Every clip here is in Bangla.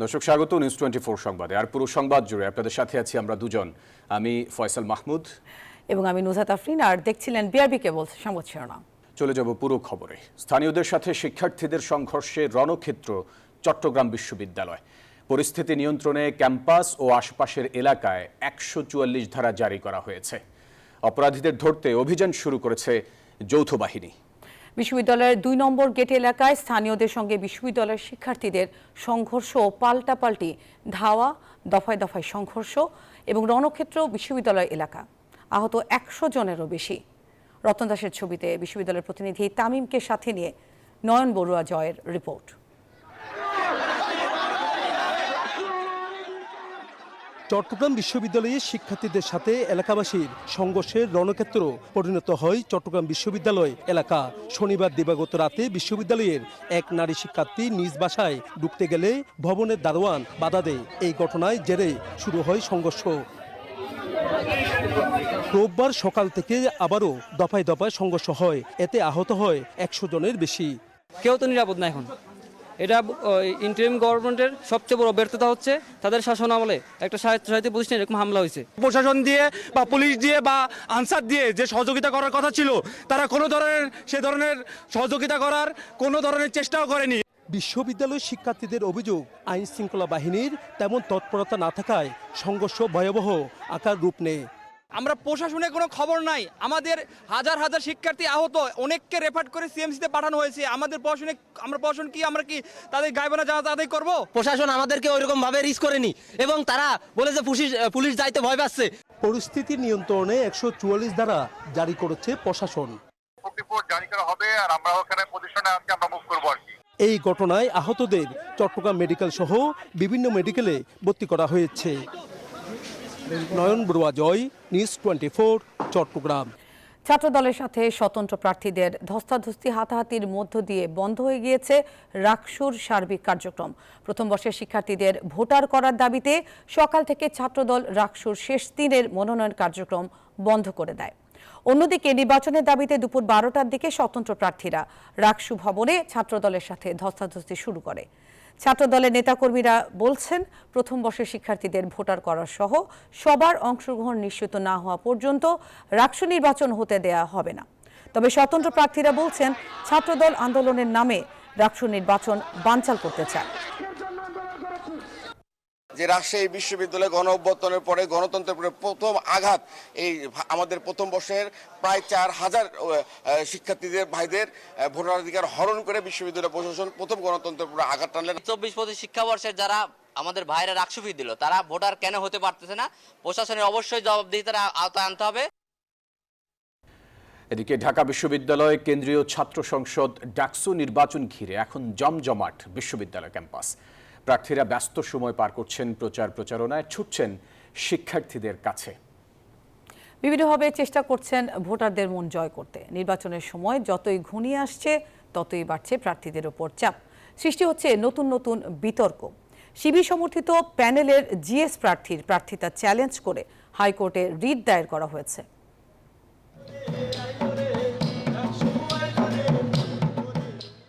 দর্শক স্বাগত নিউজ 24 সংবাদে। আর পুরো সংবাদ জুড়ে আপনাদের সাথে আছি আমরা দুজন, আমি ফয়সাল মাহমুদ এবং আমি নুজাত আফরিন। আর দেখছিলেন বিআরবি কেবল সংবাদ শিরোনাম। চলে যাব পুরো খবরে। স্থানীয়দের সাথে শিক্ষার্থীদের সংঘর্ষে রণক্ষেত্র চট্টগ্রাম বিশ্ববিদ্যালয়। পরিস্থিতি নিয়ন্ত্রণে ক্যাম্পাস ও আশপাশের এলাকায় 144 ধারা জারি করা হয়েছে। অপরাধীদের ধরতে অভিযান শুরু করেছে যৌথ বাহিনী। বিশ্ববিদ্যালয়ের 2 নম্বর গেট এলাকায় স্থানীয়দের সঙ্গে বিশ্ববিদ্যালয়ের শিক্ষার্থীদের সংঘর্ষ ও পাল্টাপাল্টি ধাওয়া, দফায় দফায় সংঘর্ষ এবং রণক্ষেত্র বিশ্ববিদ্যালয় এলাকা। আহত 100 জনেরও বেশি। রতন দাসের ছবিতে বিশ্ববিদ্যালয়ের প্রতিনিধি তামিমকে সাথে নিয়ে নয়ন বড়ুয়া জয়ের রিপোর্ট। চট্টগ্রাম বিশ্ববিদ্যালয়ের শিক্ষার্থীদের সাথে এলাকাবাসীর সংঘর্ষের রণক্ষেত্র পরিণত হয় চট্টগ্রাম বিশ্ববিদ্যালয় এলাকা। শনিবার দিবাগত রাতে বিশ্ববিদ্যালয়ের এক নারী শিক্ষার্থী নিজ বাসায় ঢুকতে গেলে ভবনের দারোয়ান বাধা দেয়। এই ঘটনায় জেরে শুরু হয় সংঘর্ষ। রোববার সকাল থেকে আবারও দফায় দফায় সংঘর্ষ হয়। এতে আহত হয় 100 জনের বেশি। কেউ তো নিরাপদ না এখন। এটা ইন্টারিম গভর্নমেন্টের সবচেয়ে বড় ব্যর্থতা হচ্ছে তাদের শাসন আমলে একটা সাহিত্য প্রতিষ্ঠানে এরকম হামলা হয়েছে। প্রশাসন দিয়ে বা পুলিশ দিয়ে বা আনসার দিয়ে যে সহযোগিতা করার কথা ছিল, তারা কোনো ধরনের সহযোগিতা করার কোনো ধরনের চেষ্টাও করেনি। বিশ্ববিদ্যালয়ের শিক্ষার্থীদের অভিযোগ, আইন শৃঙ্খলা বাহিনীর তেমন তৎপরতা না থাকায় সংঘর্ষ ভয়াবহ আকার রূপ নেয়। আমরা প্রশাসনের কোনো খবর নাই। আমাদের হাজার হাজার শিক্ষার্থী আহত, অনেককে রেফার করে সিএমসিতে পাঠানো হয়েছে। আমরা কি তাদের গায়বানা জানাজা আদায় করব? প্রশাসন আমাদেরকে ওইরকম ভাবে রিস্ক করেনি এবং তারা বলে যে পুলিশ যাইতে ভয় পাচ্ছে। পরিস্থিতি নিয়ন্ত্রণে 144 ধারা জারি করেছে প্রশাসন। রিপোর্ট জারি করা হবে আর আমরা ওখানে পজিশনে আজকে আমরা মুভ করব আর কি। এই ঘটনায় আহতদের চট্টগ্রাম মেডিকেল সহ বিভিন্ন মেডিকেলে ভর্তি করা হয়েছে। নয়ন বড়ুয়া জয়, নিউজ 24, চট্টগ্রাম। ছাত্রদলের সাথে স্বতন্ত্র প্রার্থীদের ধস্তাধস্তি হাতাহাতির মধ্য দিয়ে বন্ধ হয়ে গিয়েছে রাকসুর সার্বিক কার্যক্রম। প্রথম বর্ষের শিক্ষার্থীদের ভোটার করার দাবিতে সকাল থেকে ছাত্রদল রাকসুর শেষ দিনের মনোনয়ন কার্যক্রম বন্ধ করে দেয়। অন্যদিকে নির্বাচনের দাবিতে দুপুর 12টার দিকে স্বতন্ত্র প্রার্থীরা রাকসু ভবনে ছাত্রদলের সাথে ধস্তাধস্তি শুরু করে। ছাত্রদলের নেতাকর্মীরা বলছেন, প্রথম বর্ষের শিক্ষার্থীদের ভোটার করা সহ সবার অংশগ্রহণ নিশ্চিত না হওয়া পর্যন্ত রাকসু নির্বাচন হতে দেয়া হবে না। তবে স্বতন্ত্র প্রার্থীরা বলছেন, ছাত্রদল আন্দোলনের নামে রাকসু নির্বাচন বানচাল করতে চায়। যে রাজশাহী বিশ্ববিদ্যালয়ে গণ অভ্যুত্থানের পরে গণতন্ত্রের প্রথম আঘাত, এই আমাদের প্রথম বর্ষের প্রায় 4000 শিক্ষার্থীদের ভাইদের ভোটাধিকার হরণ করে বিশ্ববিদ্যালয় প্রশাসন প্রথম গণতন্ত্রের উপরে আঘাত টানলেন। 24-25 শিক্ষাবর্ষের যারা আমাদের ভাইরা রাকসু ফি দিল, তারা ভোটার কেন হতে পারতেছে না? প্রশাসনের অবশ্যই জবাবদিহিতার আওতায় আনতে হবে। এদিকে ঢাকা বিশ্ববিদ্যালয় কেন্দ্রীয় ছাত্র সংসদ ডাকসু নির্বাচন ঘিরে এখন জমজমাট বিশ্ববিদ্যালয় ক্যাম্পাস। প্রার্থীরা ব্যস্ত সময় পার করছেন প্রচার প্রচারণায়, ছুটছেন শিক্ষার্থীদের কাছে। বিভিন্নভাবে চেষ্টা করছেন ভোটারদের মন জয় করতে। নির্বাচনের সময় যতই ঘনিয়ে আসছে ততই বাড়ছে প্রার্থীদের ওপর চাপ। সৃষ্টি হচ্ছে নতুন নতুন বিতর্ক। শিবির সমর্থিত প্যানেলের জিএস প্রার্থীর প্রার্থিতা চ্যালেঞ্জ করে হাইকোর্টে রিট দায়ের করা হয়েছে।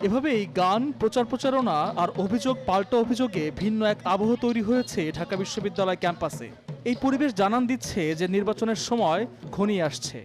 এভাবেই গান, প্রচার প্রচারণা আর অভিযোগ পাল্টা অভিযোগে ভিন্ন এক আবহ তৈরি হয়েছে ঢাকা বিশ্ববিদ্যালয় ক্যাম্পাসে। এই পরিবেশ জানান দিচ্ছে যে নির্বাচনের সময় ঘনিয়ে আসছে।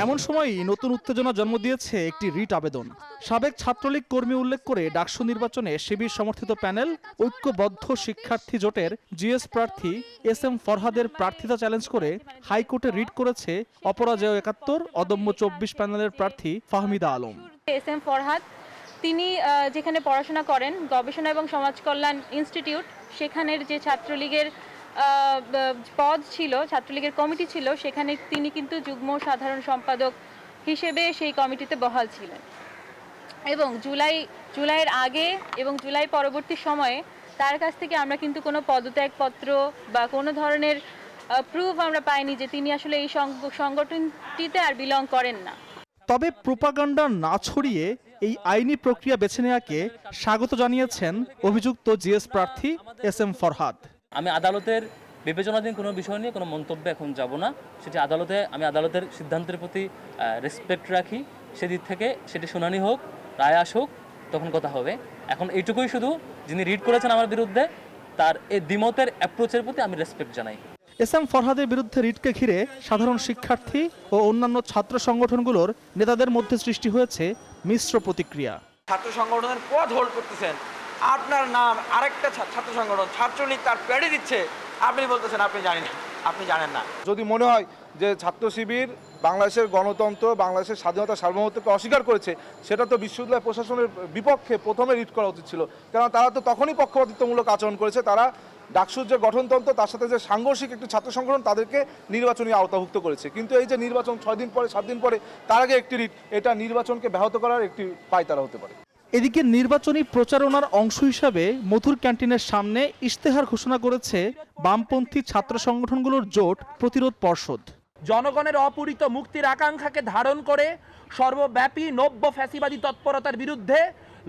এমন সময়ই নতুন উত্তেজনা জন্ম দিয়েছে একটি রিট আবেদন। সাবেক ছাত্রলীগ কর্মী উল্লেখ করে ডাকসু নির্বাচনে শিবির সমর্থিত প্যানেল ঐক্যবদ্ধ শিক্ষার্থী জোটের জিএস প্রার্থী SM ফরহাদের প্রার্থিতা চ্যালেঞ্জ করে হাইকোর্টে রিট করেছে অপরাজেয় 71, অদম্য 24 প্যানেলের প্রার্থী ফাহমিদা আলম। SM ফরহাদ তিনি যেখানে পড়াশোনা করেন, গবেষণা এবং সমাজ কল্যাণ ইনস্টিটিউট, সেখানের যে ছাত্রলীগের পদ ছিল, ছাত্রলীগের কমিটি ছিল, সেখানে তিনি কিন্তু যুগ্ম সাধারণ সম্পাদক হিসেবে সেই কমিটিতে বহাল ছিলেন। এবং জুলাইয়ের আগে এবং জুলাই পরবর্তী সময়ে তার কাছ থেকে আমরা কিন্তু কোনো পদত্যাগপত্র বা কোনো ধরনের প্রুফ আমরা পাইনি যে তিনি আসলে এই সংগঠনটিতে আর বিলং করেন না। তবে প্রোপাগান্ডা না ছড়িয়ে এই আইনি প্রক্রিয়া বেছে নেওয়াকে স্বাগত জানিয়েছেন অভিযুক্ত জিএস প্রার্থী SM ফরহাদ। আমি আদালতের বিবেচনাধীন কোনো বিষয় নিয়ে কোনো মন্তব্যে এখন যাব না। সেটি আমি আদালতের সিদ্ধান্তের প্রতি রেসপেক্ট রাখি। সেদিক থেকে সেটি শুনানি হোক, রায় আসুক, তখন কথা হবে। এখন এইটুকুই শুধু যিনি রিড করেছেন আমার বিরুদ্ধে তার এই দ্বিমতের অ্যাপ্রোচের প্রতি আমি রেসপেক্ট জানাই। এসএম ফরহাদের বিরুদ্ধে রিটকে ঘিরে সাধারণ শিক্ষার্থী ও অন্যান্য ছাত্র সংগঠনগুলোর নেতাদের মধ্যে সৃষ্টি হয়েছে মিশ্র প্রতিক্রিয়া। ছাত্র সংগঠনের পদ হোল্ড করতেছেন, আপনার নাম আরেকটা ছাত্র সংগঠন ছাত্রলীগ তার প্যাডে দিচ্ছে, আপনি বলতেছেন আপনি জানেন না, আপনি জানেন না। যদি মনে হয় যে ছাত্র শিবির বাংলাদেশের গণতন্ত্র, বাংলাদেশের স্বাধীনতা সার্বভৌমত্বকে অস্বীকার করেছে, সেটা তো বিশ্ববিদ্যালয় প্রশাসনের বিপক্ষে প্রথমে রিট করা উচিত ছিল, কারণ তারা তো তখনই পক্ষপাতিত্বমূলক আচরণ করেছে। তারা ডাকসুর যে গঠনতন্ত্র তার সাথে যে সাংঘর্ষিক একটি ছাত্র সংগঠন তাদেরকে নির্বাচনী আওতাভুক্ত করেছে। কিন্তু এই যে নির্বাচন 6 দিন পরে 7 দিন পরে তার আগে একটি রিট, এটা নির্বাচনকে ব্যাহত করার একটি পায়তারা হতে পারে। এদিকে নির্বাচনী প্রচারণার অংশ হিসাবে মধুর ক্যান্টিনের সামনে ইশতেহার ঘোষণা করেছে বামপন্থী ছাত্র সংগঠনগুলোর জোট প্রতিরোধ পর্ষদ। জনগণের অপূরিত মুক্তির আকাঙ্ক্ষাকে ধারণ করে সর্বব্যাপী নব্য ফ্যাসিবাদী তৎপরতার বিরুদ্ধে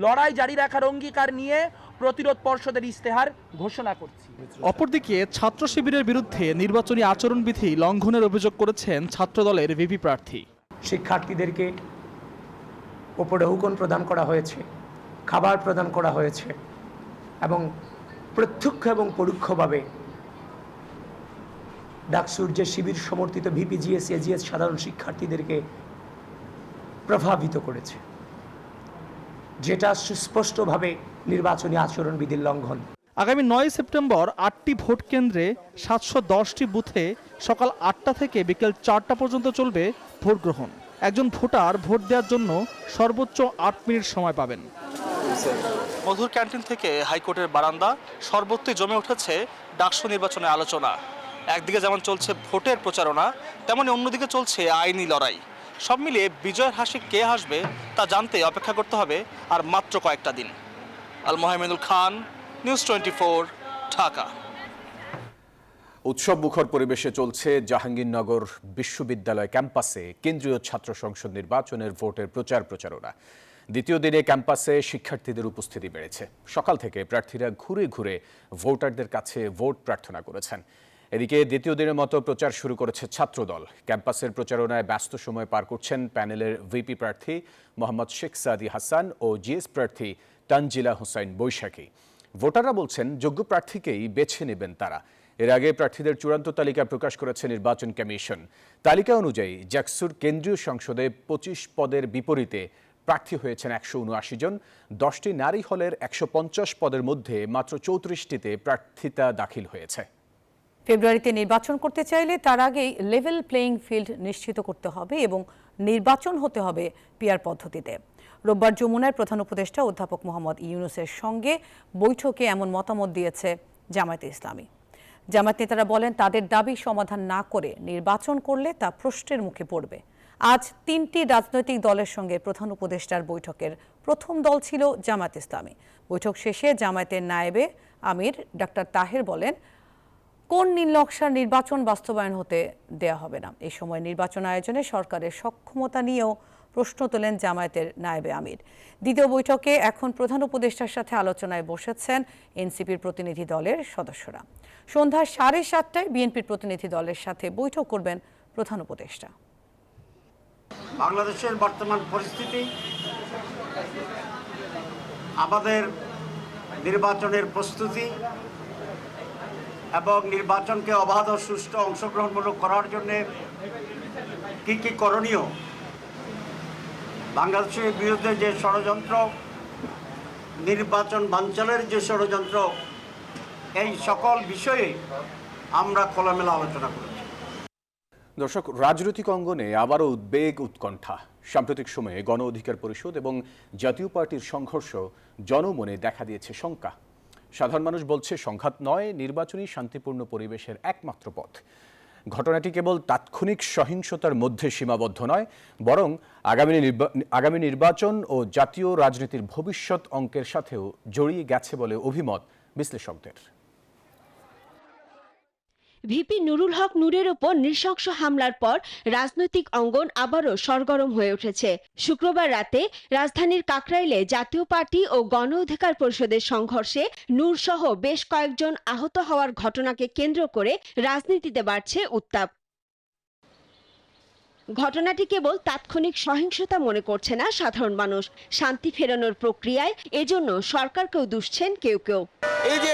লড়াই জারি রাখার অঙ্গীকার নিয়ে প্রতিরোধ পর্ষদের ইশতেহার ঘোষণা করছি। অপরদিকে ছাত্র শিবিরের বিরুদ্ধে নির্বাচনী আচরণবিধি লঙ্ঘনের অভিযোগ করেছেন ছাত্রদলের ভিপি প্রার্থী। শিক্ষার্থীদেরকে উপরে হুকুম প্রদান করা হয়েছে, খাবার প্রদান করা হয়েছে এবং প্রত্যক্ষ এবং পরোক্ষভাবে ডাকসুর যে শিবির সমর্থিত ভিপিজিএস এজিএস সাধারণ শিক্ষার্থীদেরকে প্রভাবিত করেছে, যেটা সুস্পষ্টভাবে নির্বাচনী আচরণবিধির লঙ্ঘন। আগামী 9 সেপ্টেম্বর 8টি ভোট কেন্দ্রে 710টি বুথে সকাল 8টা থেকে বিকেল 4টা পর্যন্ত চলবে ভোট গ্রহণ। একজন ভোটার ভোট দেওয়ার জন্য সর্বোচ্চ 8 মিনিট সময় পাবেন। মধুর ক্যান্টিন থেকে হাইকোর্টের বারান্দা সর্বত্রই জমে উঠেছে ডাকসু নির্বাচনের আলোচনা। একদিকে যেমন চলছে ভোটের প্রচারণা, তেমনি অন্যদিকে চলছে আইনি লড়াই। সব মিলিয়ে বিজয়ের হাসি কে হাসবে তা জানতে অপেক্ষা করতে হবে আর মাত্র কয়েকটা দিন। আল মোহাম্মেদুল খান, নিউজ 24, ঢাকা। উৎসব মুখর পরিবেশে চলছে জাহাঙ্গীরনগর বিশ্ববিদ্যালয় ক্যাম্পাসে কেন্দ্রীয় ছাত্র সংসদ নির্বাচনের ভোটের প্রচারণা। দ্বিতীয় দিনে ক্যাম্পাসে শিক্ষার্থীদের উপস্থিতি বেড়েছে। সকাল থেকে প্রার্থীরা ঘুরে ঘুরে ভোটারদের কাছে ভোট প্রার্থনা করেছেন। এদিকে দ্বিতীয় দিনের মতো প্রচার শুরু করেছে ছাত্রদল। ক্যাম্পাসের প্রচারণায় ব্যস্ত সময় পার করছেন প্যানেলের ভিপি প্রার্থী মোহাম্মদ শেখ সাদি হাসান ও জিএস প্রার্থী তানজিলা হোসাইন বৈশাখী। ভোটাররা বলছেন যোগ্য প্রার্থীকেই বেছে নেবেন তারা। এর আগে প্রার্থীদের চূড়ান্ত তালিকা প্রকাশ করেছে নির্বাচন কমিশন। তালিকা অনুযায়ী জাকসুর কেন্দ্রীয় সংসদে 25 পদের বিপরীতে প্রার্থী হয়েছেন 179 জন। 10টি নারী হলের 150 পদের মধ্যে মাত্র 34টিতে প্রার্থিতা দাখিল হয়েছে। ফেব্রুয়ারিতে নির্বাচন করতে চাইলে তার আগেই লেভেল প্লেইং ফিল্ড নিশ্চিত করতে হবে এবং নির্বাচন হতে হবে পিআর পদ্ধতিতে। রোববার যমুনায় প্রধান উপদেষ্টা অধ্যাপক মোহাম্মদ ইউনূসের সঙ্গে বৈঠকে এমন মতামত দিয়েছে জামায়াতে ইসলামী। জামায়াত নেতারা বলেন তাদের দাবি সমাধান না করে নির্বাচন করলে তা প্রশ্নের মুখে পড়বে। আজ 3টি রাজনৈতিক দলের সঙ্গে প্রধান উপদেষ্টার বৈঠকের প্রথম দল ছিল জামায়াত ইসলামী। বৈঠক শেষে জামায়াতের নায়েবে আমির ডাক্তার তাহের বলেন কোন নীল নকশার নির্বাচন বাস্তবায়ন হতে দেয়া হবে না। এই সময় নির্বাচন আয়োজনে সরকারের সক্ষমতা নিয়েও প্রশ্ন তোলেন জামায়াতের নায়েবে আমির। দ্বিতীয় বৈঠকে এখন প্রধান উপদেষ্টার সাথে আলোচনায় বসেছেন এনসিপির প্রতিনিধি দলের সদস্যরা। সন্ধ্যা 7:30টায় বিএনপির প্রতিনিধি দলের সাথে বৈঠক করবেন প্রধান উপদেষ্টা। বাংলাদেশের বর্তমান পরিস্থিতি, আমাদের নির্বাচনের প্রস্তুতি এবং নির্বাচনকে অবাধ ও সুষ্ঠু অংশগ্রহণমূলক করার জন্য কি কি করণীয়, বাংলাদেশের বিরুদ্ধে যে ষড়যন্ত্র, নির্বাচন বানচালের যে ষড়যন্ত্র, এই সকল বিষয়ে আমরা খোলামেলা আলোচনা করেছি। দর্শক, রাজনৈতিক অঙ্গনে আবারও উদ্বেগ উৎকণ্ঠা। সাম্প্রতিক সময়ে গণ অধিকার পরিষদ এবং জাতীয় পার্টির সংঘর্ষ জনমনে দেখা দিয়েছে শঙ্কা। সাধারণ মানুষ বলছে সংঘাত নয়, নির্বাচনী শান্তিপূর্ণ পরিবেশের একমাত্র পথ। ঘটনাটি কেবল তাৎক্ষণিক সহিংসতার মধ্যে সীমাবদ্ধ নয়, বরং আগামী নির্বাচন ও জাতীয় রাজনীতির ভবিষ্যৎ অঙ্কের সাথেও জড়িয়ে গেছে বলে অভিমত বিশ্লেষকদের। ভিপি নুরুল হক নূরের ওপর নৃশংস হামলার পর রাজনৈতিক অঙ্গন আবারও সরগরম হয়ে উঠেছে। শুক্রবার রাতে রাজধানীর কাকরাইলে জাতীয় পার্টি ও গণ অধিকার পরিষদের সংঘর্ষে নূর সহ বেশ কয়েকজন আহত হওয়ার ঘটনাকে কেন্দ্র করে রাজনীতিতে বাড়ছে উত্তাপ। ঘটনাটি কেবল তাৎক্ষণিক সহিংসতা মনে করছে না সাধারণ মানুষ। শান্তি ফেরানোর প্রক্রিয়ায় এজন্য সরকারকেও দুষছেন কেউ কেউ। এই যে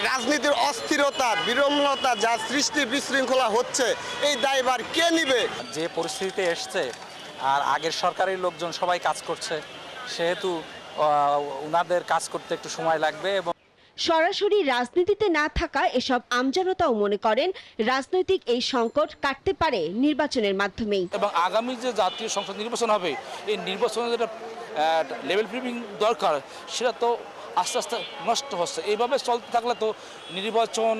রাজনীতির অস্থিরতা, বিড়ম্বনতা যা সৃষ্টি বিশৃঙ্খলা হচ্ছে, এই দায়ভার কে নিবে? যে পরিস্থিতিতে এসছে আর আগের সরকারের লোকজন সবাই কাজ করছে, সেহেতু ওনাদের কাজ করতে একটু সময় লাগবে। এবং সরাসরি রাজনীতিতে না থাকা এসব আমজনতাও মনে করেন রাজনৈতিক এই সংকট কাটতে পারে নির্বাচনের মাধ্যমেই। এবং আগামী যে জাতীয় সংসদ নির্বাচন হবে, এই নির্বাচনে যেটা লেভেল ফিলিং দরকার, সেটা তো আস্তে আস্তে নষ্ট হচ্ছে। এইভাবে চলতে থাকলে তো নির্বাচন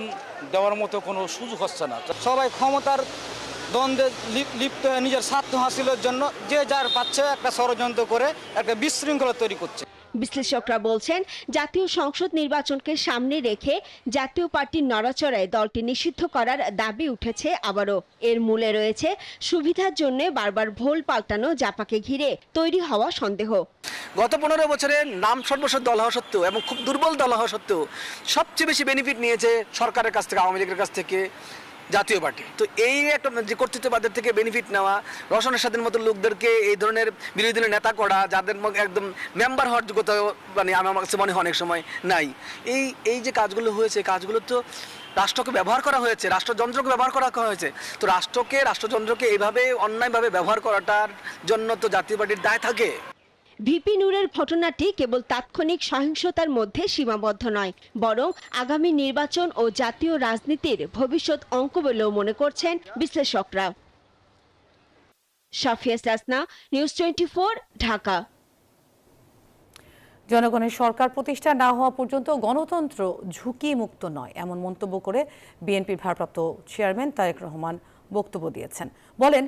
দেওয়ার মতো কোনো সুযোগ হচ্ছে না। সবাই ক্ষমতার দ্বন্দ্বে লিপ্ত হয়ে নিজের স্বার্থ হাসিলের জন্য যে যার পাচ্ছে একটা ষড়যন্ত্র করে একটা বিশৃঙ্খলা তৈরি করছে। বিশ্লেষকরা বলছেন, জাতীয় সংসদ নির্বাচনকে সামনে রেখে জাতীয় পার্টির নড়াচড়ায় দলটি নিষিদ্ধ করার দাবি উঠেছে আবারও। এর মূলে রয়েছে সুবিধার জন্য বারবার ভোল পাল্টানো জাপাকে ঘিরে তৈরি হওয়া সন্দেহ। গত 15 বছরে নাম সর্বস্ব দল হওয়া সত্ত্বেও এবং খুব দুর্বল দল হওয়া সত্ত্বেও সবচেয়ে বেশি বেনিফিট নিয়েছে সরকারের কাছ থেকে, আওয়ামী লীগের কাছ থেকে জাতীয় পার্টি। তো এই একটা যে কর্তৃত্ববাদের থেকে বেনিফিট নেওয়া, রওশনের সাথে মতো লোকদেরকে এই ধরনের বিরোধী দলের নেতা করা, যাদের একদম মেম্বার হওয়ার যোগ্যতা মানে আমার কাছে মনে হয় অনেক সময় নাই। এই যে কাজগুলো হয়েছে, কাজগুলো তো রাষ্ট্রকে ব্যবহার করা হয়েছে, রাষ্ট্রযন্ত্রকে ব্যবহার করা হয়েছে। তো রাষ্ট্রযন্ত্রকে এইভাবে অন্যায়ভাবে ব্যবহার করাটার জন্য তো জাতীয় পার্টির দায় থাকে। ভিপি নূরের ঘটনাটি কেবল তাৎক্ষণিক সহিংসতার মধ্যে সীমাবদ্ধ নয়, বরং আগামী নির্বাচন ও জাতীয় রাজনীতির ভবিষ্যৎ অঙ্ক বলেও মনে করছেন বিশ্লেষকরা। সাফিয়া সাসনা, নিউজ 24, ঢাকা। জনগণের সরকার প্রতিষ্ঠা না হওয়া পর্যন্ত গণতন্ত্র ঝুঁকি মুক্ত নয়, এমন মন্তব্য করে বিএনপির ভারপ্রাপ্ত চেয়ারম্যান তারেক রহমান বক্তব্য দিয়েছেন। বলেন,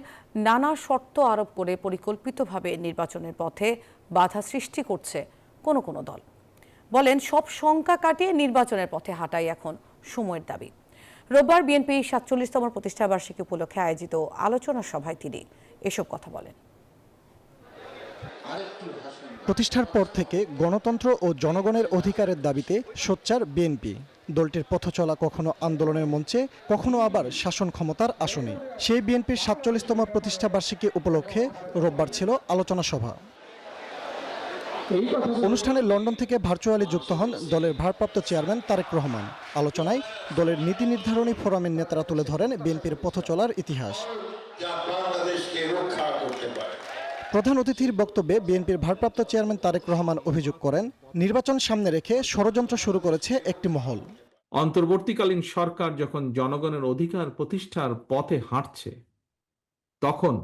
নানা শর্ত আরোপ করে পরিকল্পিতভাবে নির্বাচনের পথে বাধা সৃষ্টি করছে কোনো দল। বলেন, সব শঙ্কা কাটিয়ে নির্বাচনের পথে হাঁটাই এখন সময়ের দাবি। রোববার বিএনপি ৪৭তম প্রতিষ্ঠাবার্ষিকী উপলক্ষে আয়োজিত আলোচনা সভায় তিনি এসব কথা বলেন। প্রতিষ্ঠার পর থেকে গণতন্ত্র ও জনগণের অধিকারের দাবিতে সোচ্চার বিএনপি। দলটির পথ চলা কখনো আন্দোলনের মঞ্চে, কখনো আবার শাসন ক্ষমতার আসনে। সেই বিএনপির ৪৭তম প্রতিষ্ঠাবার্ষিকী উপলক্ষে রোববার ছিল আলোচনা সভা। অনুষ্ঠানে লন্ডন থেকে ভার্চুয়ালি যুক্ত হন দলের ভারপ্রাপ্ত চেয়ারম্যান তারেক রহমান। আলোচনায় দলের নীতি নির্ধারণী ফোরামের নেতারা তুলে ধরেন বিএনপির পথ চলার ইতিহাস। প্রধান অতিথির বক্তব্যে বিএনপির ভারপ্রাপ্ত চেয়ারম্যান তারেক রহমান অভিযোগ করেন, নির্বাচন সামনে রেখে ষড়যন্ত্র শুরু করেছে একটি মহল। অন্তর্বর্তীকালীন সরকার যখন জনগণের অধিকার প্রতিষ্ঠার পথে হাঁটছে, তখন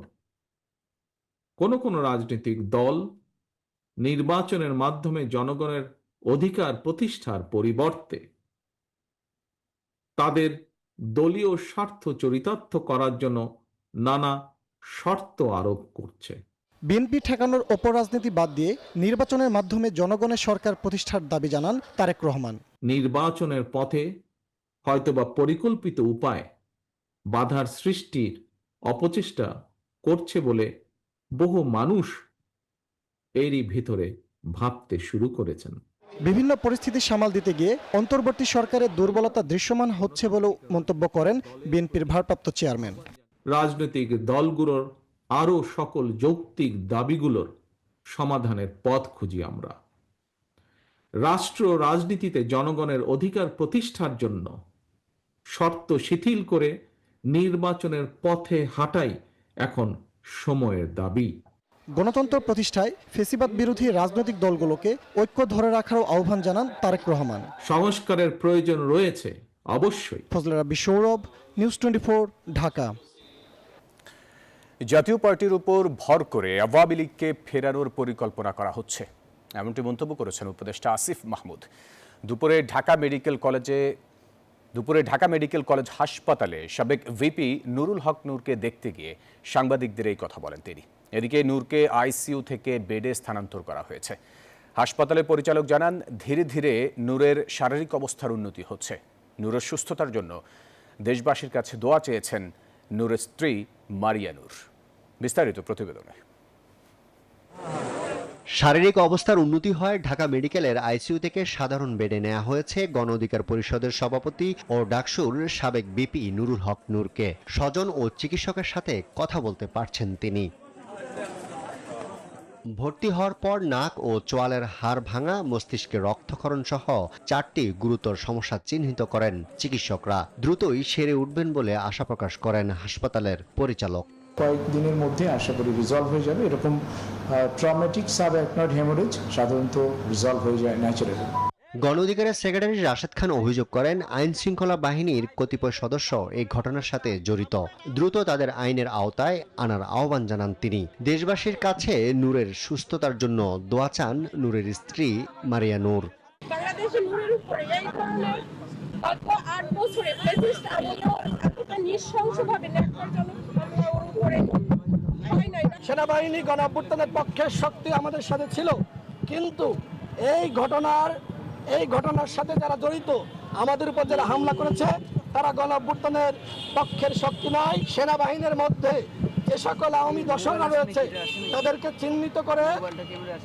কোন রাজনৈতিক দল নির্বাচনের মাধ্যমে জনগণের অধিকার প্রতিষ্ঠার পরিবর্তে তাদের দলীয় স্বার্থ চরিতার্থ করার জন্য নানা শর্ত আরোপ করছে। বিএনপি ঠেকানোর অপরাজনীতি বাদ দিয়ে নির্বাচনের মাধ্যমে জনগণের সরকার প্রতিষ্ঠার দাবি জানান তারেক রহমান। নির্বাচনের পথে হয়তোবা পরিকল্পিত উপায় বাধার সৃষ্টির অপচেষ্টা করছে বলে বহু মানুষ এরই ভিতরে ভাবতে শুরু করেছেন। বিভিন্ন পরিস্থিতি সামাল দিতে গিয়ে অন্তর্বর্তী সরকারের দুর্বলতা দৃশ্যমান হচ্ছে বলেও মন্তব্য করেন বিএনপির ভারপ্রাপ্ত চেয়ারম্যান। রাজনৈতিক দলগুলোর আরও সকল যৌক্তিক দাবিগুলোর সমাধানের পথ খুঁজি আমরা। রাষ্ট্র রাজনীতিতে জনগণের অধিকার প্রতিষ্ঠার জন্য শর্ত শিথিল করে নির্বাচনের পথে হাঁটাই এখন সময়ের দাবি। গণতন্ত্র প্রতিষ্ঠায় ফ্যাসিবাদ বিরোধী রাজনৈতিক দলগুলোকে ঐক্য ধরে রাখারও আহ্বান জানান তারেক রহমান। সংস্কারের প্রয়োজন রয়েছে অবশ্যই। ফজলে রাব্বি সৌরভ, নিউজ 24, ঢাকা। জাতীয় পার্টির উপর ভর করে আওয়ামী লীগকে ফেরানোর পরিকল্পনা করা হচ্ছে, এমনটি মন্তব্য করেছেন উপদেষ্টা আসিফ মাহমুদ। দুপুরে ঢাকা মেডিকেল কলেজ হাসপাতালে সাবেক ভিপি নুরুল হক নূরকে দেখতে গিয়ে সাংবাদিকদের এই কথা বলেন তিনি। এদিকে নূরকে আইসিইউ থেকে বেডে স্থানান্তর করা হয়েছে। হাসপাতালের পরিচালক জানান, ধীরে ধীরে নূরের শারীরিক অবস্থার উন্নতি হচ্ছে। নূরের সুস্থতার জন্য দেশবাসীর কাছে দোয়া চেয়েছেন নূরের স্ত্রী মারিয়া নূর। বিস্তারিত প্রতিবেদনে। শারীরিক অবস্থার উন্নতি হয় ঢাকা মেডিকেলের আইসিইউ থেকে সাধারণ বেডে নেওয়া হয়েছে গণ অধিকার পরিষদের সভাপতি ও ডাকসুর সাবেক বিপি নুরুল হক নূরকে। স্বজন ও চিকিৎসকের সাথে কথা বলতে পারছেন তিনি। ভর্তি হওয়ার পর নাক ও চোয়ালের হাড় ভাঙা, মস্তিষ্কে রক্তক্ষরণ সহ 4টি গুরুতর সমস্যা চিহ্নিত করেন চিকিৎসকরা। দ্রুতই সেরে উঠবেন বলে আশা প্রকাশ করেন হাসপাতালের পরিচালক। কয়েকদিনের মধ্যে আশা করি রিজলভ হয়ে যাবে। এরকম ট্রমেটিক সাবঅ্যাকনয়েড হেমোরেজ সাধারণত রিজলভ হয়ে যায় ন্যাচারালি। গণ অধিকারের সেক্রেটারি রাশেদ খান অভিযোগ করেন, আইন শৃঙ্খলা বাহিনীর কতিপয় সদস্য এই ঘটনার সাথে জড়িত। দ্রুত তাদের আইনের আওতায় আনার আহ্বান জানান তিনি। দেশবাসীর কাছে নূরের সুস্থতার জন্য দোয়া চান নূরের স্ত্রী মারিয়া নূর। বাংলাদেশে নূরের উপরে এই ধরনের গত 8 বছরে ফ্যাসিস্ট আমলেও এতটা নৃশংসভাবে সেনাবাহিনী গণ অভ্যুত্থানের পক্ষের শক্তি আমাদের সাথে ছিল, কিন্তু এই ঘটনার সাথে যারা জড়িত, আমাদের উপর যারা হামলা করেছে, তারা গণ অভ্যুত্থানের পক্ষের শক্তি নয়। সেনাবাহিনীর মধ্যে যে সকল আওয়ামী দর্শকরা রয়েছে তাদেরকে চিহ্নিত করে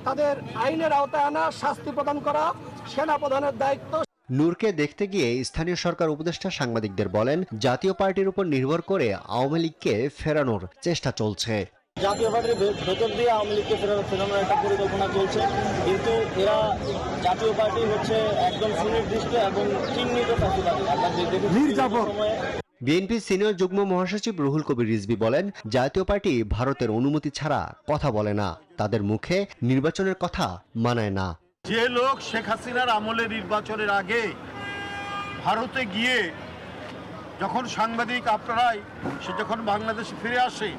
তাদের আইনের আওতায় আনা, শাস্তি প্রদান করা সেনা প্রধানের দায়িত্ব। নূরকে দেখতে গিয়ে স্থানীয় সরকার উপদেষ্টা সাংবাদিকদের বলেন, জাতীয় পার্টির উপর নির্ভর করে আওয়ামী লীগকে ফেরানোর চেষ্টা চলছে। জাতীয় পার্টির ভেতর দিয়ে আওয়ামী লীগকে ফেরানোর একটা পরিকল্পনা চলছে, কিন্তু এরা জাতীয় পার্টি হচ্ছে একদম সুনির্দিষ্ট এবং চিহ্নিত ফ্যাসিবাদী। বিএনপি সিনিয়র যুগ্ম মহাসচিব রুহুল কবির রিজভী বলেন, জাতীয় পার্টি ভারতের অনুমতি ছাড়া কথা বলে না, তাদের মুখে নির্বাচনের কথা মানায় না। যে লোক শেখ হাসিনার আমলে নির্বাচনের আগে ভারতে গিয়ে যখন সাংবাদিক আপনারাই সে যখন বাংলাদেশে ফিরে আসে,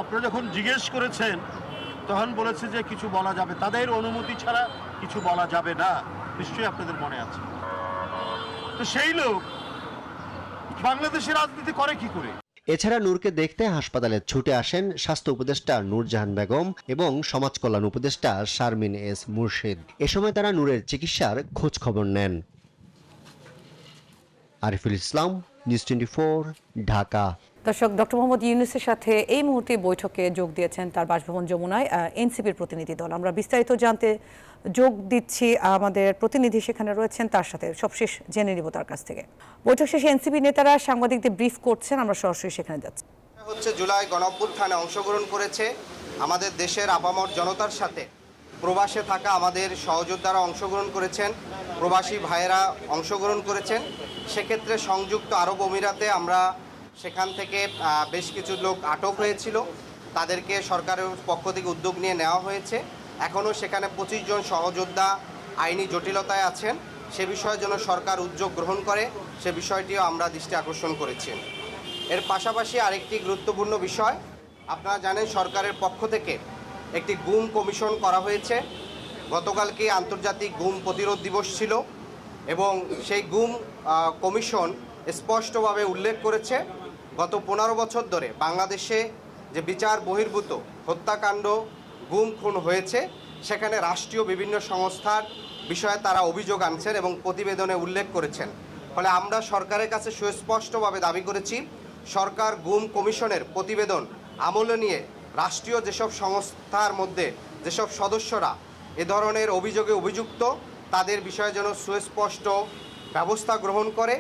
আপনারা যখন জিজ্ঞেস করেছেন তখন বলেছে যে কিছু বলা যাবে, তাদের অনুমতি ছাড়া কিছু বলা যাবে না, নিশ্চয়ই আপনাদের মনে আছে। তো সেই লোক বাংলাদেশের রাজনীতি করে কি করে? এছাড়া নূরকে দেখতে হাসপাতালে ছুটে আসেন স্বাস্থ্য উপদেষ্টা নূরজাহান বেগম এবং সমাজ কল্যাণ উপদেষ্টা শারমিন এস মুর্শিদ। এ সময় তারা নূরের চিকিৎসার খোঁজ খবর নেন। আরিফুল ইসলাম, নিউজ 24, ঢাকা। দর্শক, ডক্টর মোহাম্মদ ইউনূসের সাথে এই মুহূর্তে বৈঠকে যোগ দিয়েছেন তার বাসভবন যমুনায় এনসিপির প্রতিনিধি দল। আমরা বিস্তারিত জানতে যোগ দিচ্ছি, আমাদের প্রতিনিধি সেখানে রয়েছেন, তার সাথে সবশেষ জেনে নিব তার কাছ থেকে। বৈঠক শেষে এনসিপি নেতারা সাংবাদিকদের ব্রিফ করছেন, আমরা সরাসরি সেখানে যাচ্ছি। জুলাই গণঅভ্যুত্থানে অংশগ্রহণ করেছে আমাদের দেশের আপামর জনতার সাথে প্রবাসে থাকা আমাদের সহযোদ্ধারা অংশগ্রহণ করেছেন, প্রবাসী ভাইয়েরা অংশগ্রহণ করেছেন। সেক্ষেত্রে সংযুক্ত আরব আমিরাতে আমরা সেখান থেকে বেশ কিছু লোক আটক হয়েছিল, তাদেরকে সরকারের পক্ষ থেকে উদ্যোগ নিয়ে নেওয়া হয়েছে। এখনও সেখানে 25 জন সহযোদ্ধা আইনি জটিলতায় আছেন, সে বিষয়ে যেন সরকার উদ্যোগ গ্রহণ করে, সে বিষয়টিও আমরা দৃষ্টি আকর্ষণ করেছি। এর পাশাপাশি আরেকটি গুরুত্বপূর্ণ বিষয়, আপনারা জানেন সরকারের পক্ষ থেকে একটি গুম কমিশন করা হয়েছে। গতকালকে আন্তর্জাতিক গুম প্রতিরোধ দিবস ছিল এবং সেই গুম কমিশন স্পষ্টভাবে উল্লেখ করেছে গত 15 বছর ধরে বাংলাদেশে যে বিচার বহির্ভূত হত্যাকাণ্ড, গুম খুন হয়েছে, সেখানে রাষ্ট্রীয় বিভিন্ন সংস্থার বিষয়ে তারা অভিযোগ আনছেন এবং প্রতিবেদনে উল্লেখ করেছেন। ফলে আমরা সরকারের কাছে সুস্পষ্টভাবে দাবি করেছি, সরকার গুম কমিশনের প্রতিবেদন আমলে নিয়ে রাষ্ট্রীয় যেসব সংস্থার মধ্যে যেসব সদস্যরা এ ধরনের অভিযোগে অভিযুক্ত, তাদের বিষয়ে যেন সুস্পষ্ট ব্যবস্থা গ্রহণ করে।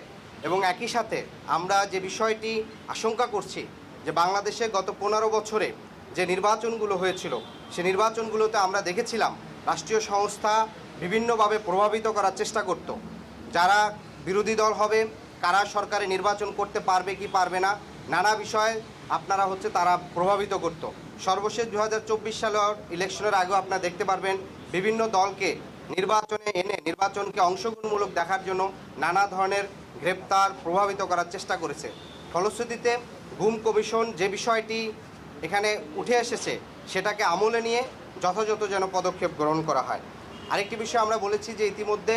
এবং একই সাথে আমরা যে বিষয়টি আশঙ্কা করছি যে বাংলাদেশে গত 15 বছরে যে নির্বাচনগুলো হয়েছিল, সে নির্বাচনগুলোতে আমরা দেখেছিলাম রাষ্ট্রীয় সংস্থা বিভিন্নভাবে প্রভাবিত করার চেষ্টা করত। যারা বিরোধী দল হবে, কারা সরকারে নির্বাচন করতে পারবে কি পারবে না, নানা বিষয়ে আপনারা তারা প্রভাবিত করত। সর্বশেষ 2024 সালের ইলেকশনের আগেও আপনারা দেখতে পারবেন বিভিন্ন দলকে নির্বাচনে এনে নির্বাচনকে অংশগ্রহণমূলক দেখার জন্য নানা ধরনের গ্রেপ্তার, প্রভাবিত করার চেষ্টা করেছে। ফলশ্রুতিতে গুম কমিশন যে বিষয়টি এখানে উঠে এসেছে, সেটাকে আমলে নিয়ে যথাযথ যেন পদক্ষেপ গ্রহণ করা হয়। আরেকটি বিষয় আমরা বলেছি যে ইতিমধ্যে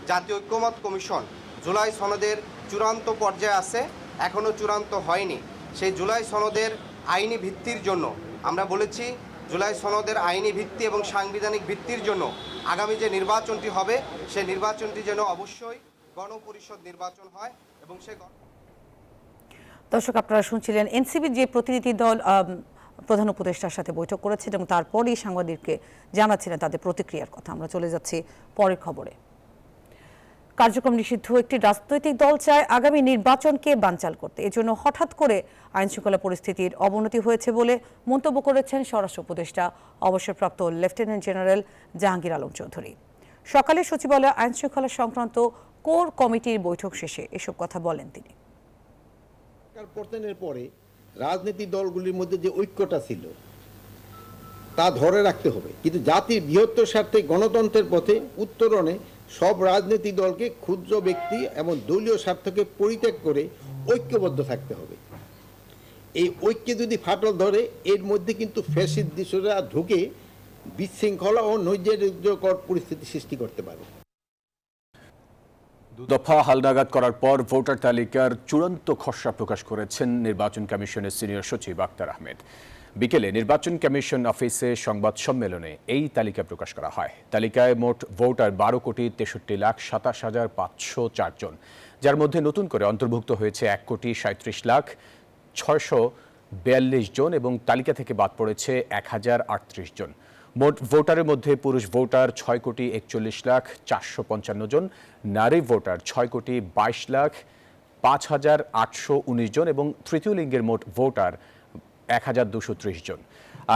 জাতীয় ঐক্যমত কমিশন জুলাই সনদের চূড়ান্ত পর্যায়ে আছে, এখনও চূড়ান্ত হয়নি। সেই জুলাই সনদের আইনি ভিত্তির জন্য আমরা বলেছি, জুলাই সনদের আইনি ভিত্তি এবং সাংবিধানিক ভিত্তির জন্য আগামী যে নির্বাচনটি হবে, সেই নির্বাচনটি যেন অবশ্যই গণপরিষদ নির্বাচন হয় এবং সে দর্শক, আপনারা শুনছিলেন এনসিপির যে প্রতিনিধি দল প্রধান উপদেষ্টার সাথে বৈঠক করেছেন এবং তারপরই সাংবাদিককে জানাচ্ছিলেন তাদের প্রতিক্রিয়ার কথা। আমরা চলে যাচ্ছি পরের খবরে। কার্যক্রম নিষিদ্ধ একটি রাজনৈতিক দল চায় আগামী নির্বাচনকে বানচাল করতে। এজন্য হঠাৎ করে আইনশৃঙ্খলা পরিস্থিতির অবনতি হয়েছে বলে মন্তব্য করেছেন স্বরাষ্ট্র উপদেষ্টা অবসরপ্রাপ্ত লেফটেন্যান্ট জেনারেল জাহাঙ্গীর আলম চৌধুরী। সকালে সচিবালয়ে আইনশৃঙ্খলা সংক্রান্ত কোর কমিটির বৈঠক শেষে এসব কথা বলেন তিনি। পতনের পরে রাজনৈতিক দলগুলির মধ্যে যে ঐক্যটা ছিল তা ধরে রাখতে হবে, কিন্তু জাতির বৃহত্তর স্বার্থে গণতন্ত্রের পথে উত্তরণে সব রাজনৈতিক দলকে ক্ষুদ্র ব্যক্তি এবং দলীয় স্বার্থকে পরিত্যাগ করে ঐক্যবদ্ধ থাকতে হবে। এই ঐক্যে যদি ফাটল ধরে এর মধ্যে কিন্তু ফ্যাসিস্ট দৃশ্যরা ঢুকে বিশৃঙ্খলা ও নৈরাজ্যকর পরিস্থিতি সৃষ্টি করতে পারে। দফা হালনাগাদ করার পর ভোটার তালিকার চূড়ান্ত খসড়া প্রকাশ করেছেন নির্বাচন কমিশনের সিনিয়র সচিব আক্তার আহমেদ। বিকেলে নির্বাচন কমিশন অফিসে সংবাদ সম্মেলনে এই তালিকা প্রকাশ করা হয়। তালিকায় মোট ভোটার 12,63,27,504 জন, যার মধ্যে নতুন করে অন্তর্ভুক্ত হয়েছে 1,37,642 জন এবং তালিকা থেকে বাদ পড়েছে 1,038 জন। মোট ভোটারের মধ্যে পুরুষ ভোটার 6,41,455 জন, নারী ভোটার 6,22,05,819 জন এবং তৃতীয় লিঙ্গের মোট ভোটার 1,230 জন।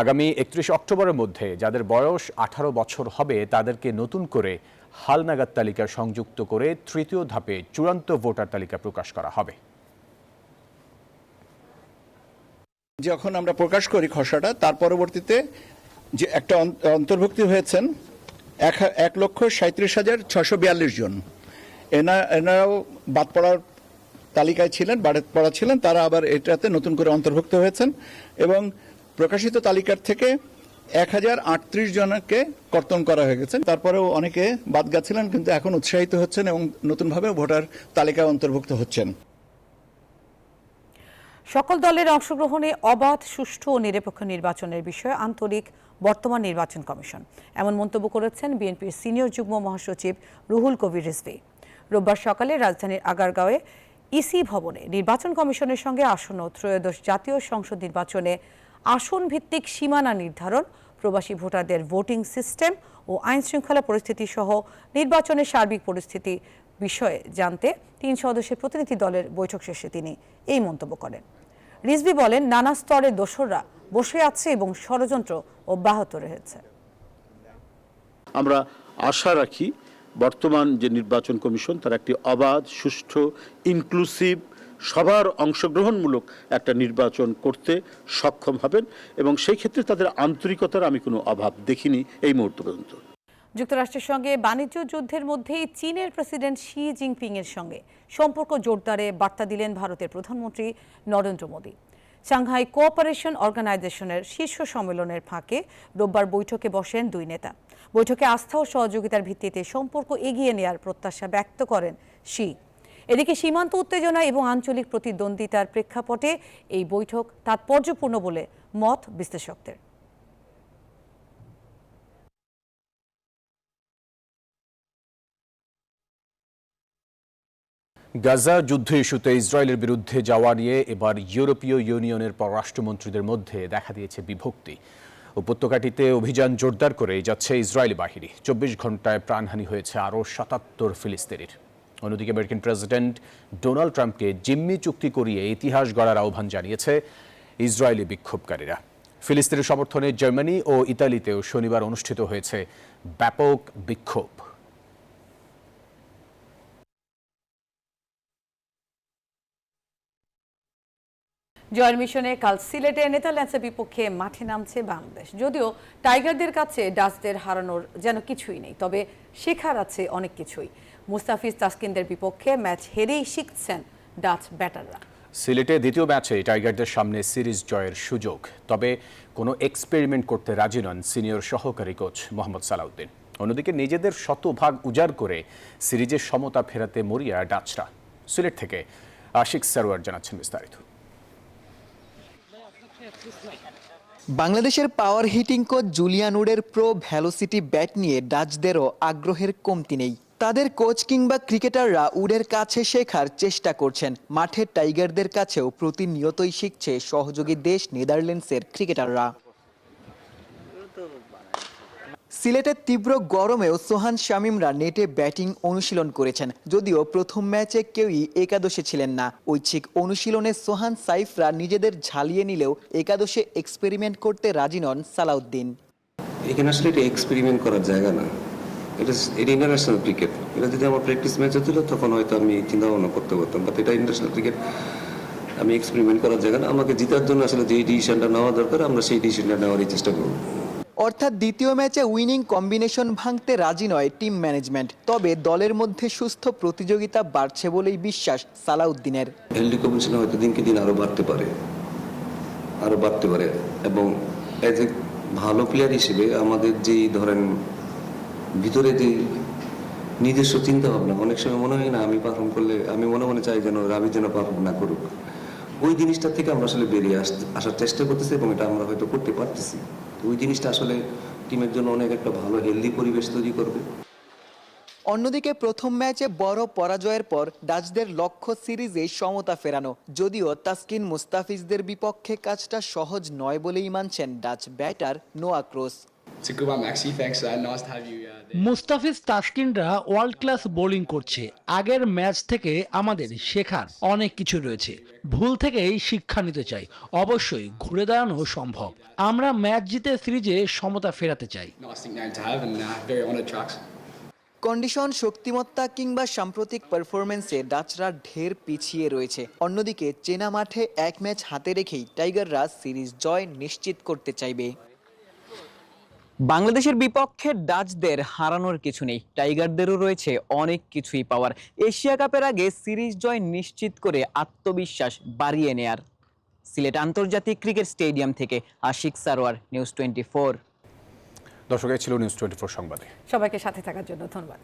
আগামী 31 অক্টোবরের মধ্যে যাদের বয়স 18 বছর হবে তাদেরকে নতুন করে হালনাগাদ তালিকা সংযুক্ত করে তৃতীয় ধাপে চূড়ান্ত ভোটার তালিকা প্রকাশ করা হবে। যখন আমরা প্রকাশ করি খসড়াটা, তার পরবর্তীতে যে একটা অন্তর্ভুক্তি হয়েছেন 1,37,642 জন, এনারাও বাদ পড়ার তালিকায় ছিলেন, বাদ পড়া ছিলেন, তারা আবার এটাতে নতুন করে অন্তর্ভুক্ত হয়েছেন এবং প্রকাশিত তালিকার থেকে 1,038 জনকে কর্তন করা হয়ে গেছে। তারপরেও অনেকে বাদ গেছিলেন, কিন্তু এখন উৎসাহিত হচ্ছেন এবং নতুনভাবে ভোটার তালিকায় অন্তর্ভুক্ত হচ্ছেন। সকল দলের অংশগ্রহণে অবাধ, সুষ্ঠু ও নিরপেক্ষ নির্বাচনের বিষয়ে আন্তরিক বর্তমান নির্বাচন কমিশন, এমন মন্তব্য করেছেন বিএনপির সিনিয়র যুগ্ম মহাসচিব রুহুল কবির রিজভী। রোববার সকালে রাজধানীর আগারগাঁওয়ে ইসি ভবনে নির্বাচন কমিশনের সঙ্গে আসন্ন ত্রয়োদশ জাতীয় সংসদ নির্বাচনে আসন ভিত্তিক সীমানা নির্ধারণ, প্রবাসী ভোটারদের ভোটিং সিস্টেম ও আইন শৃঙ্খলা পরিস্থিতি সহ নির্বাচনের সার্বিক পরিস্থিতি বিষয়ে জানতে 3 সদস্যের প্রতিনিধি দলের বৈঠক শেষে তিনি এই মন্তব্য করেন। রিজভী বলেন, নানা স্তরের দোসররা বসে আছে এবং ষড়যন্ত্র অব্যাহত রয়েছে। আমরা আশা রাখি বর্তমান যে নির্বাচন কমিশন তার একটি অবাধ, সুষ্ঠু, ইনক্লুসিভ, সবার অংশগ্রহণমূলক একটা নির্বাচন করতে সক্ষম হবেন এবং সেই ক্ষেত্রে তাদের আন্তরিকতার আমি কোনো অভাব দেখিনি এই মুহূর্ত পর্যন্ত। যুক্তরাষ্ট্রের সঙ্গে বাণিজ্য যুদ্ধের মধ্যেই চীনের প্রেসিডেন্ট শি জিনপিং এর সঙ্গে সম্পর্ক জোরদারে বার্তা দিলেন ভারতের প্রধানমন্ত্রী নরেন্দ্র মোদী। সাংহাই কোঅপারেশন অর্গানাইজেশনের শীর্ষ সম্মেলনের ফাঁকে রোববার বৈঠকে বসেন দুই নেতা। বৈঠকে আস্থা ও সহযোগিতার ভিত্তিতে সম্পর্ক এগিয়ে নেওয়ার প্রত্যাশা ব্যক্ত করেন শি। এদিকে সীমান্ত উত্তেজনা এবং আঞ্চলিক প্রতিদ্বন্দ্বিতার প্রেক্ষাপটে এই বৈঠক তাৎপর্যপূর্ণ বলে মত বিশ্লেষকদের। গাজা যুদ্ধ ইস্যুতে ইসরায়েলের বিরুদ্ধে যাওয়া নিয়ে এবার ইউরোপীয় ইউনিয়নের পররাষ্ট্রমন্ত্রীদের মধ্যে দেখা দিয়েছে বিভক্তি। উপত্যকাটিতে অভিযান জোরদার করে যাচ্ছে ইসরায়েলি বাহিনী। 24 ঘন্টায় প্রাণহানি হয়েছে আরও 77 ফিলিস্তিনির। অন্যদিকে আমেরিকান প্রেসিডেন্ট ডোনাল্ড ট্রাম্পকে জিম্মি চুক্তি করিয়ে ইতিহাস গড়ার আহ্বান জানিয়েছে ইসরায়েলি বিক্ষোভকারীরা। ফিলিস্তিনের সমর্থনে জার্মানি ও ইতালিতেও শনিবার অনুষ্ঠিত হয়েছে ব্যাপক বিক্ষোভ। জয়ের মিশনে কাল সিলেটে নেদারল্যান্ডসের বিপক্ষে মাঠে নামছে বাংলাদেশ। যদিও টাইগারদের কাছে ডাচদের হারানোর যেন কিছুই নেই, তবে শেখার আছে অনেক কিছুই। মুস্তাফিজ তাসকিনদের বিপক্ষে ম্যাচ হেরেই শিখছেন ডাচ ব্যাটাররা। সিলেটে দ্বিতীয় ম্যাচে টাইগারদের সামনে সিরিজ জয়ের সুযোগ, তবে কোনো এক্সপেরিমেন্ট করতে রাজি নন সিনিয়র সহকারী কোচ মোহাম্মদ সালাউদ্দিন। অন্যদিকে নিজেদের শতভাগ উজাড় করে সিরিজের সমতা ফেরাতে মরিয়া ডাচরা। সিলেট থেকে আশিক সারোয়ার জানাচ্ছেন বিস্তারিত। বাংলাদেশের পাওয়ার হিটিং কোচ জুলিয়ান উডের প্রো ভ্যালোসিটি ব্যাট নিয়ে ডাচদেরও আগ্রহের কমতি নেই। তাদের কোচ কিংবা ক্রিকেটাররা উডের কাছে শেখার চেষ্টা করছেন। মাঠের টাইগারদের কাছেও প্রতিনিয়তই শিখছে সহযোগী দেশ নেদারল্যান্ডসের ক্রিকেটাররা। সিলেটের তীব্র গরমেও সোহান শামীমরা নেটে ব্যাটিং অনুশীলন করেছেন। যদিও প্রথম ম্যাচে কেউই একাদশে ছিলেন না। ঐচ্ছিক অনুশীলনে সোহান সাইফরা নিজেদের ঝালিয়ে নিলেও একাদশে এক্সপেরিমেন্ট করতে রাজি নন সালাউদ্দিন। এখানে আসলে এটা এক্সপেরিমেন্ট করার জায়গা না, এটা ইন্টারন্যাশনাল ক্রিকেট। এটা যদি আমার প্র্যাকটিস ম্যাচ হতো তখন হয়তো আমি চিন্তা ভাবনা করতে পারতাম, বাট এটা ইন্টারন্যাশনাল ক্রিকেট, আমি এক্সপেরিমেন্ট করার জায়গা না। আমাকে জেতার জন্য আসলে যে ডিসিশনটা নেওয়া দরকার আমরা সেই ডিসিশনটা নেওয়ারই চেষ্টা করব। অর্থাৎ দ্বিতীয় ম্যাচে উইনিং কম্বিনেশন ভাঙতে রাজি নয় টিম ম্যানেজমেন্ট। তবে দলের মধ্যে সুস্থ প্রতিযোগিতা বাড়ছে বলেই বিশ্বাস সালাউদ্দিনের। হেলদি কম্বিনেশন হয়তো দিনকে দিন আরো বাড়তে পারে এবং এজ এ ভালো প্লেয়ার হিসেবে আমাদের যেই ধরেন ভিতরে যে নিজস্ব চিন্তা ভাবনা, অনেক সময় মনে হয় না আমি পারফর্ম করলে, আমি মনে মনে চাই যেন রাবি যেন পারফর্ম না করুক। ওই জিনিসটা থেকে আমরা আসলে বেরিয়ে আসার চেষ্টা করতেছি এবং এটা আমরা হয়তো করতে পারতেছি। ওই জিনিসটা আসলে টিমের জন্য অনেক একটা ভালো হেলদি পরিবেশ তৈরি করবে। অন্যদিকে প্রথম ম্যাচে বড় পরাজয়ের পর ডাচদের লক্ষ্য সিরিজে সমতা ফেরানো। যদিও তাসকিন মুস্তাফিজদের বিপক্ষে কাজটা সহজ নয় বলেই মানছেন Dutch batter Noah Croes. Mustafiz তাসকিনরা ওয়ার্ল্ড ক্লাস বোলিং করছে। আগের ম্যাচ থেকে আমাদের শেখার অনেক কিছু রয়েছে। ভুল থেকেই শিক্ষা নিতে চাই। অবশ্যই ঘুরে দাঁড়ানো সম্ভব। আমরা ম্যাচ জিতে সিরিজে সমতা ফেরাতে চাই। কন্ডিশন, শক্তিমত্তা কিংবা সাম্প্রতিক পারফরমেন্সে ডাচরা ঢের পিছিয়ে রয়েছে। অন্যদিকে চেনা মাঠে এক ম্যাচ হাতে রেখেই টাইগাররা সিরিজ জয় নিশ্চিত করতে চাইবে। বাংলাদেশের বিপক্ষে ডাচদের হারানোর কিছু নেই, টাইগারদেরও রয়েছে অনেক কিছুই পাওয়ার। এশিয়া কাপের আগে সিরিজ জয় নিশ্চিত করে আত্মবিশ্বাস বাড়িয়ে নেয়ার। সিলেট আন্তর্জাতিক ক্রিকেট স্টেডিয়াম থেকে আশিক সারোয়ার, নিউজ 24। দর্শক, ছিল নিউজ 24 সংবাদে। সবাইকে সাথে থাকার জন্য ধন্যবাদ।